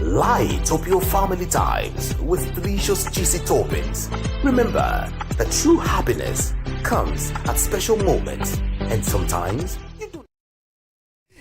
Light up your family times with delicious juicy toppings. Remember that true happiness comes at special moments, and sometimes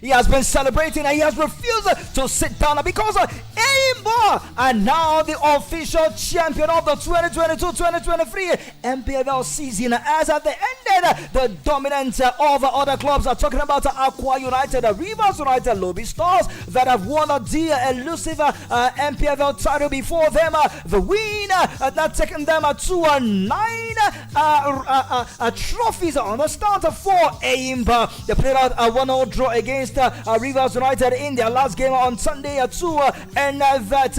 he has been celebrating and he has refused to sit down because Enyimba are now the official champion of the 2022-2023 MPFL season, as they ended the dominance of other clubs. Talking about Aqua United, Rivers United, Lobby Stars that have won the elusive MPFL title before them. The win that taken them to 9 trophies on the start for Enyimba. They played out a 1-0 draw against Rivers United in their last game on Sunday and that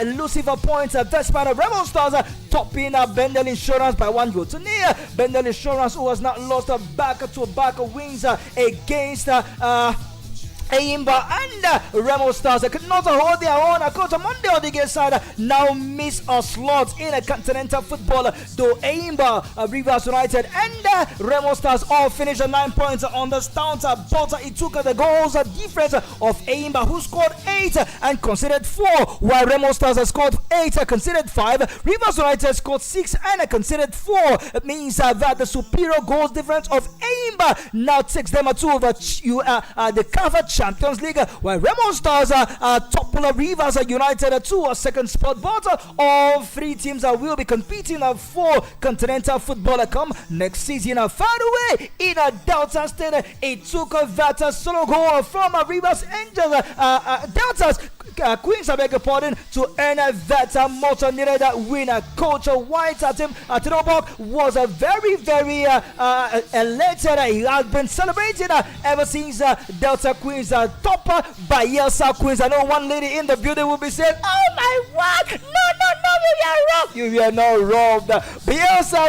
elusive points despite Rebel Stars topping Bendel Insurance by 1 goal to nil. Bendel Insurance, who has not lost back-to-back wins against Enyimba and Remo Stars could not hold their own. Coach Monday Odigay side now miss a slot in a continental football, though Enyimba, Rivers United and Remo Stars all finished 9 points on the stout, but it took the goals difference of Enyimba, who scored 8 and conceded 4, while Remo Stars scored 8, conceded 5. Rivers United scored 6 and conceded 4. It means that the superior goals difference of Enyimba now takes them to the cover Champions League, while Remo Stars topple Rivers United to a second spot. But all 3 teams will be competing for continental football come next season. Far away in Delta State, it took that solo goal from Rivers Angels, Delta's Queens, I beg your pardon, to earn that much needed winner. Coach White Tim Atinobok was very elated. He has been celebrating ever since Delta Queens top Bayelsa Queens. I know one lady in the building will be saying, "Oh my word, no, you are not robbed." Bayelsa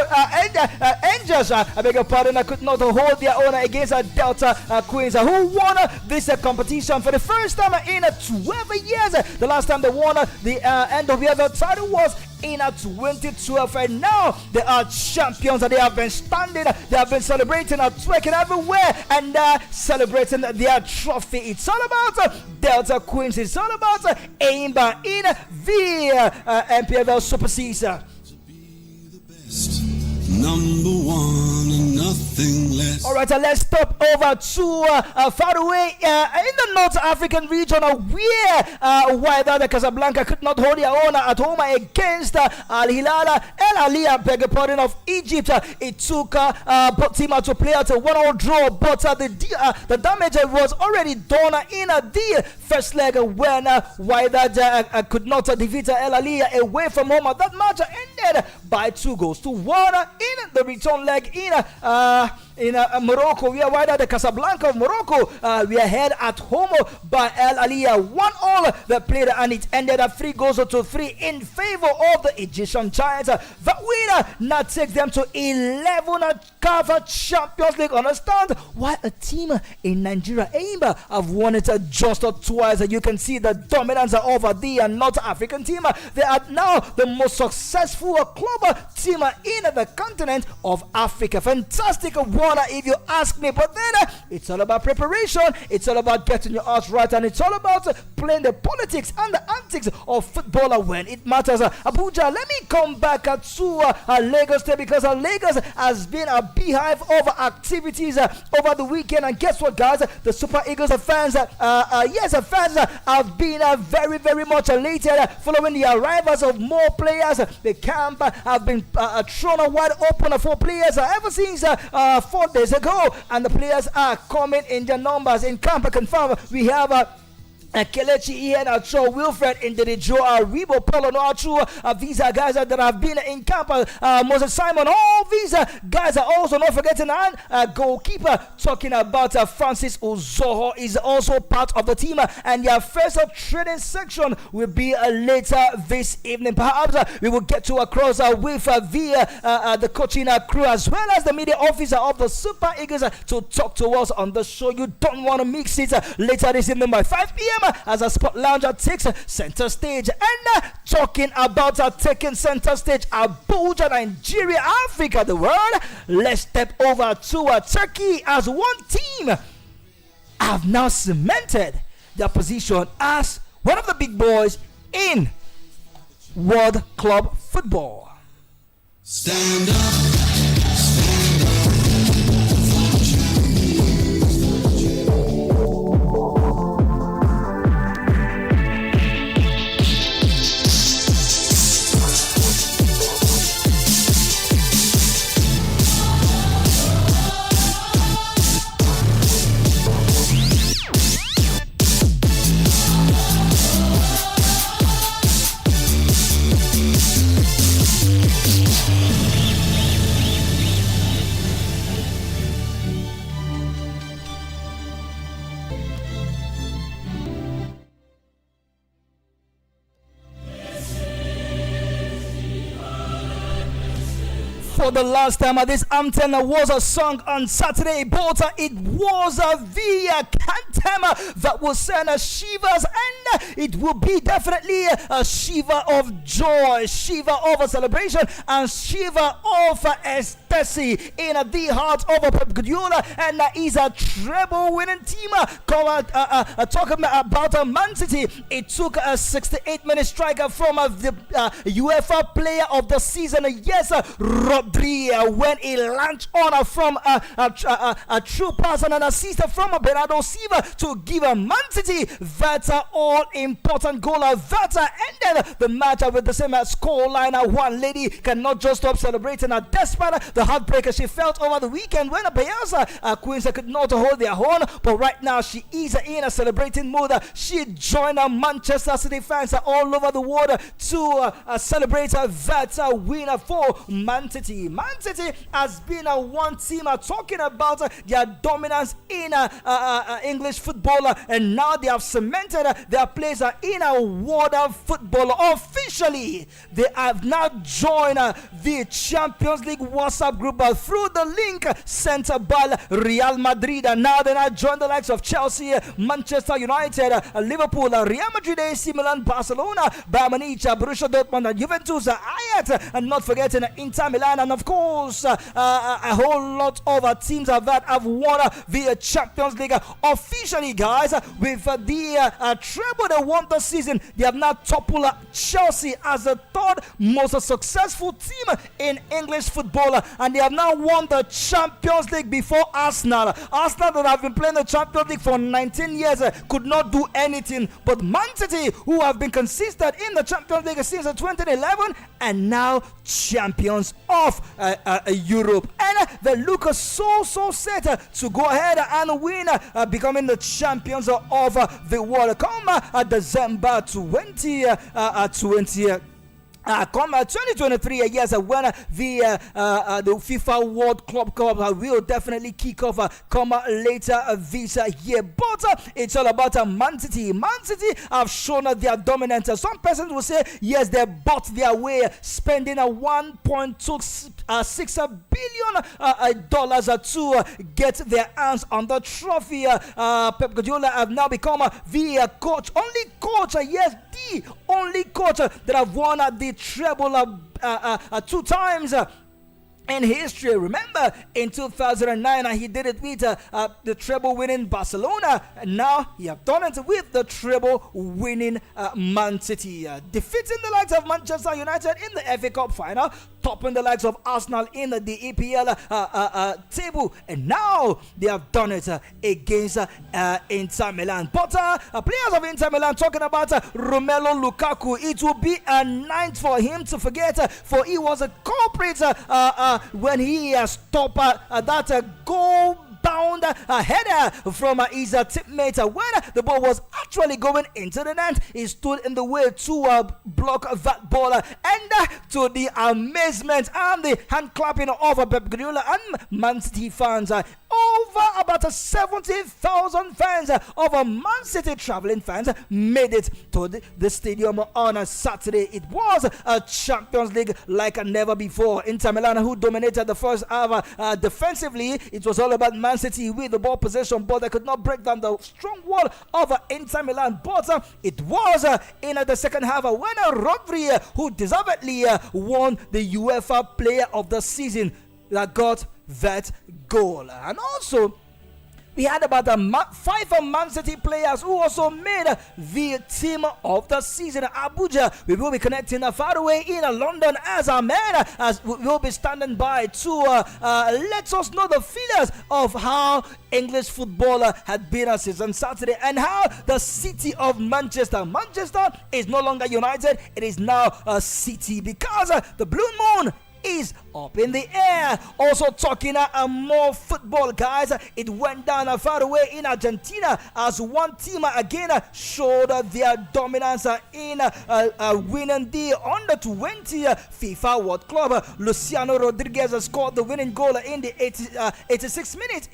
Angels, I beg your pardon, could not hold their own against Delta Queens, who won this competition for the first time in 12 years. The last time they won the NWFL title was in 2012, and now they are champions. They have been standing, they have been celebrating, twerking everywhere, and celebrating their trophy. It's all about Delta Queens. It's all about Enyimba in the MPFL Super Season. Number one and nothing less. Alright, let's stop over to far away in the North African region where Wydad Casablanca could not hold their own at home against Al Hilal El Ali, beg your pardon, of Egypt. It took both teams to play out a 1-1 draw, but the damage was already done in the first leg when Wydad could not defeat El Ali away from home. That match ended by 2-1 in the return leg in Morocco. We are Wydad Casablanca of Morocco. We are held at home by El Aliyah 1-1. They played and it ended at 3-3 in favor of the Egyptian Giants. That winner now takes them to 11 CAF Champions League. Understand why a team in Nigeria, Enyimba, have won it just twice. You can see the dominance over the North African team. They are now the most successful club team in the continent of Africa. Fantastic one, if you ask me. But then it's all about preparation. It's all about getting your arts right, and it's all about playing the politics and the antics of football when it matters. Abuja, let me come back to Lagos State, because Lagos has been a beehive of activities over the weekend. And guess what, guys? The Super Eagles fans, fans have been very much elated following the arrivals of more players. The camp have been thrown wide open for players ever since 4 days ago, and the players are coming in their numbers. In camp confirm, we have Kelechi Ian Acho, Wilfred Ndedijo, Rebo Polo Noachu. These are guys that have been in camp. Moses Simon, all these guys are also not forgetting. And goalkeeper, talking about Francis Uzoho, is also part of the team. And their first training section will be later this evening. Perhaps we will get to across with the coaching crew as well as the media officer of the Super Eagles to talk to us on the show. You don't want to mix it later this evening by 5 p.m. as a Sport Lounger takes center stage. And talking about taking center stage, Abuja, Nigeria, Africa, the world, let's step over to Turkey, as one team have now cemented their position as one of the big boys in world club football. Stand up. For the last time, this anthem was a song on Saturday, but it was the anthem that will send shivers, and it will be definitely a shiver of joy, shiver of a celebration, and shiver of ecstasy in the heart of Pep Guardiola and his treble-winning team. Talking about Man City, it took a 68-minute striker from the UEFA Player of the Season, yes, Rodri, when he launched on from a true pass and an assist from Bernardo Silva to give Man City that all-important goal that ended the match with the same scoreline. One lady cannot just stop celebrating despite the heartbreak she felt over the weekend when Bayelsa Queens could not hold their own, but right now she is in a celebrating mood. She joined Manchester City fans all over the world to celebrate that win for Man City. Man City has been one team talking about their dominance in English football, and now they have cemented their place in world football. Officially, they have now joined the Champions League WhatsApp group through the link sent by Real Madrid. And now they now join the likes of Chelsea, Manchester United, Liverpool, Real Madrid, AC Milan, Barcelona, Bayern Munich, Borussia Dortmund, Juventus, Ajax, and not forgetting Inter Milan, and of course a whole lot of teams that have won the Champions League. Officially, guys, with the treble they won this season, they have now toppled Chelsea as the third most successful team in English football, and they have now won the Champions League before Arsenal. Arsenal, that have been playing the Champions League for 19 years, could not do anything, but Man City, who have been consistent in the Champions League since 2011, and now champions of Europe, and they look so set to go ahead and win, becoming the champions of the world come December 2020. Come 2023, yes, when the FIFA World Club Cup will definitely kick off come later this year. But it's all about Man City. Man City have shown their dominance. Some persons will say, yes, they bought their way, spending $1.26 billion to get their hands on the trophy. Pep Guardiola have now become the only coach, yes, the only coach that have won the treble 2 times in history. Remember, in 2009, he did it with the treble-winning Barcelona, and now he has done it with the treble-winning Man City, defeating the likes of Manchester United in the FA Cup final, topping the likes of Arsenal in the EPL table, and now they have done it against Inter Milan. But players of Inter Milan talking about Romelu Lukaku, it will be a night for him to forget, for he was a culprit when he stopped that goal bound header from his teammate. When the ball was actually going into the net, he stood in the way to block that ball, and to the amazement and the hand clapping of Pep Guardiola and Man City fans, over about 70,000 fans of Man City traveling fans made it to the stadium on a Saturday. It was a Champions League like never before. Inter Milan, who dominated the first half defensively, it was all about Man City with the ball possession, but they could not break down the strong wall of Inter Milan. But it was in the second half when Rodri, who deservedly won the UEFA Player of the Season, that got that goal. And also, we had about 5 Man City players who also made the team of the season. Abuja, we will be connecting far away in London as our man, as we will be standing by to let us know the feelers of how English footballer had been since on Saturday, and how the city of Manchester is no longer United, it is now a city, because the Blue Moon is up in the air. Also talking more football, guys. It went down far away in Argentina as one team again showed their dominance in winning the under-20 FIFA World Club. Luciano Rodriguez scored the winning goal in the 86th minute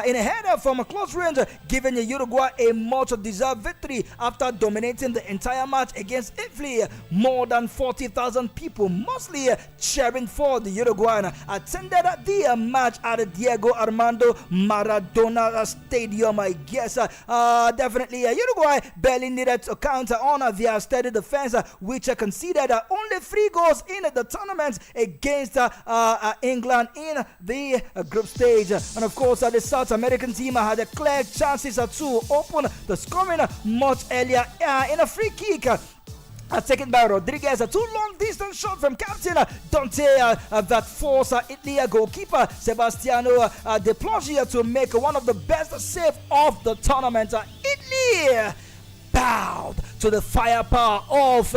in a header from a close range, giving Uruguay a much-deserved victory after dominating the entire match against Italy. More than 40,000 people, mostly cheering for the Uruguayan, attended the match at the Diego Armando Maradona Stadium. I guess definitely Uruguay barely needed to counter on their steady defense, which conceded only 3 goals in the tournament against England in the group stage. And of course, the South American team had clear chances to open the scoring much earlier in a free kick taken by Rodriguez. A 2 long distance shot from captain Dante that forced Italy goalkeeper Sebastiano De Ploggia to make one of the best saves of the tournament. Italy bowed to the firepower of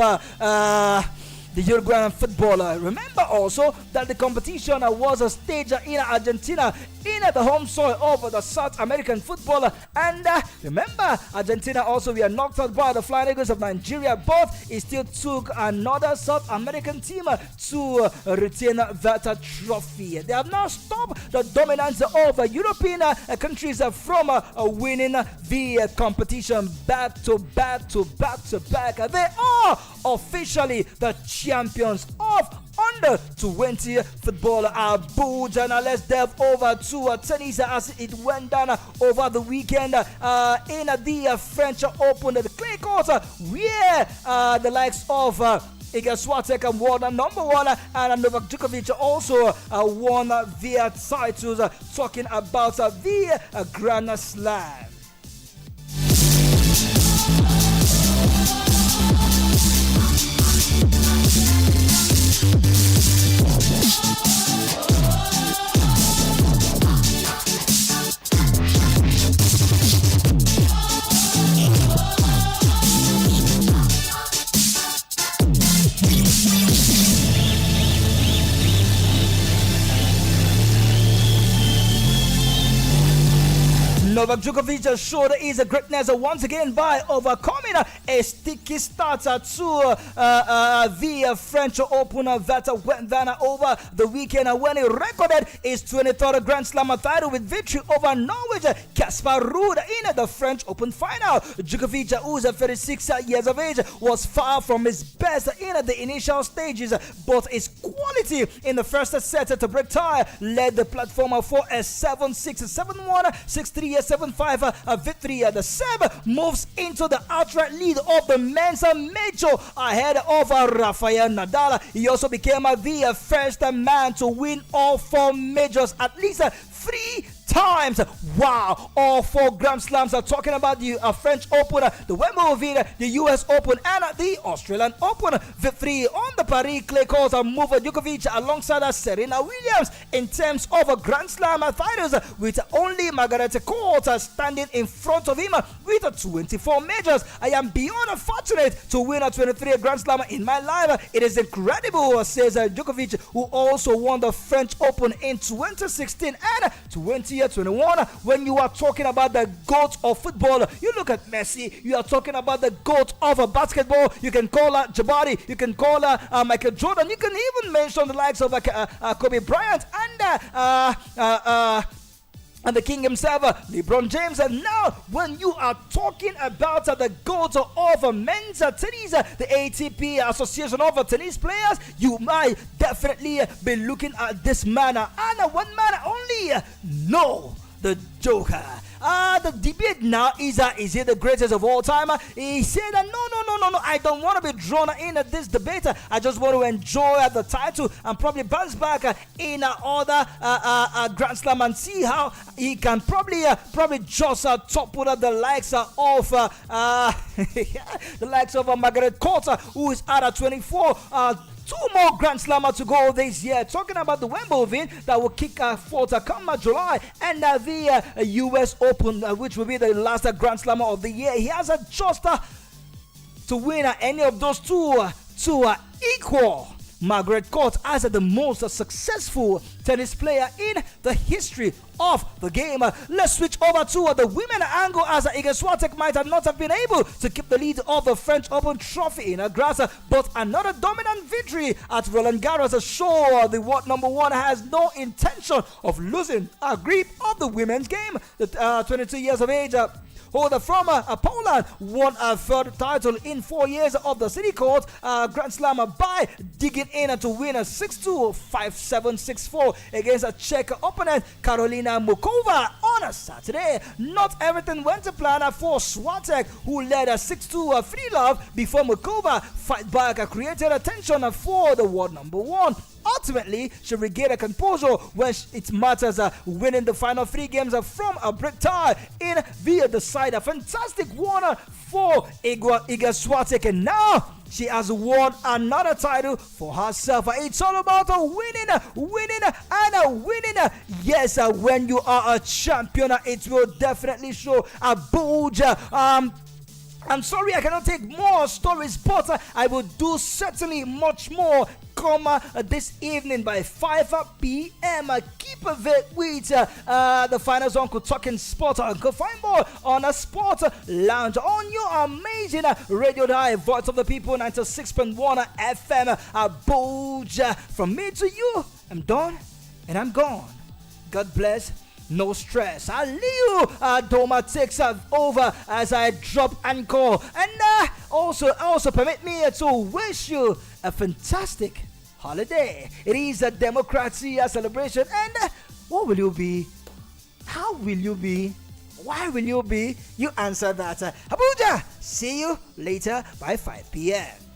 the Uruguayan footballer. Remember also that the competition was staged in Argentina, in the home soil of the South American footballer. And remember, Argentina also were knocked out by the Flying Eagles of Nigeria, but it still took another South American team to retain that trophy. They have now stopped the dominance of European countries from winning the competition back to back to back to back. They are officially the champions of under-20 football. Abuja. Now let's delve over to tennis as it went down over the weekend in the French Open, the clay court, where the likes of Iga Swiatek won number 1, and Novak Djokovic also won their titles. Talking about the Grand Slam. Novak Djokovic showed his greatness once again by overcoming a sticky start to the French Open that went down over the weekend when he recorded his 23rd Grand Slam title with victory over Norwich Casper Ruud in the French Open final. Djokovic, who's 36 years of age, was far from his best in the initial stages, but his quality in the first set to break tie led the platform for a 7-6, 7-1, 6-3, 7-5 victory. The Serb moves into the outright lead of the men's major ahead of Rafael Nadal. He also became the first man to win all 4 majors at least 3 times. Wow, all 4 Grand Slams are talking about the French Open, the Wimbledon, the US Open, and the Australian Open. Victory on the Paris clay court move Djokovic alongside Serena Williams in terms of Grand Slam titles, with only Margaret Court standing in front of him with 24 majors. I am beyond fortunate to win a 23 Grand Slam in my life. It is incredible, says Djokovic, who also won the French Open in 2016 and 2021. When you are talking about the GOAT of football, you look at Messi. You are talking about the GOAT of basketball. You can call her Jabari. You can call her Michael Jordan. You can even mention the likes of Kobe Bryant and the king himself, LeBron James. And now, when you are talking about the GOAT of men's tennis, the ATP Association of Tennis Players, you might definitely be looking at this man, and one man only, no, the Joker. The debate now is he the greatest of all time? He said no, I don't want to be drawn in this debate. I just want to enjoy the title and probably bounce back in other Grand Slam and see how he can probably just top with the likes of the likes of Margaret Court, who is at 24. Two more Grand Slammer to go this year. Talking about the Wimbledon that will kick forth come July, and the US Open, which will be the last Grand Slammer of the year. He has just to win any of those two to equal Margaret Court as the most successful tennis player in the history of the game. Let's switch over to the women angle, as Iga Swiatek might not have been able to keep the lead of the French Open trophy in grass, but another dominant victory at Roland Garros show the world number one has no intention of losing a grip of the women's game. The 22 years of age holder from Poland won a third title in 4 years of the City Court Grand Slam by digging in to win a 6-2, 5-7, 6-4 against a Czech opponent Karolina Mukova on a Saturday. Not everything went to plan for Swiatek, who led a 6-2 free love before Mukova fight back created attention for the world number one. Ultimately, she regained a composure when it matters, winning the final 3 games from a break tie in via the side. A fantastic one for Iga Swiatek, and now she has won another title for herself. It's all about winning, and winning. Yes, when you are a champion, it will definitely show a bulge. I'm sorry I cannot take more stories, but I will do certainly much more come this evening by 5 p.m. Keep it with the finals Uncle Talking Sport. Go find more on a Sport Lounge on your amazing Radio High Voice of the People 96.1 FM. Abuja. From me to you, I'm done and I'm gone. God bless. No stress. Aliu Doma takes over as I drop anchor. And also permit me to wish you a fantastic holiday. It is a democracy celebration. And what will you be? How will you be? Why will you be? You answer that. Abuja. See you later by 5 p.m.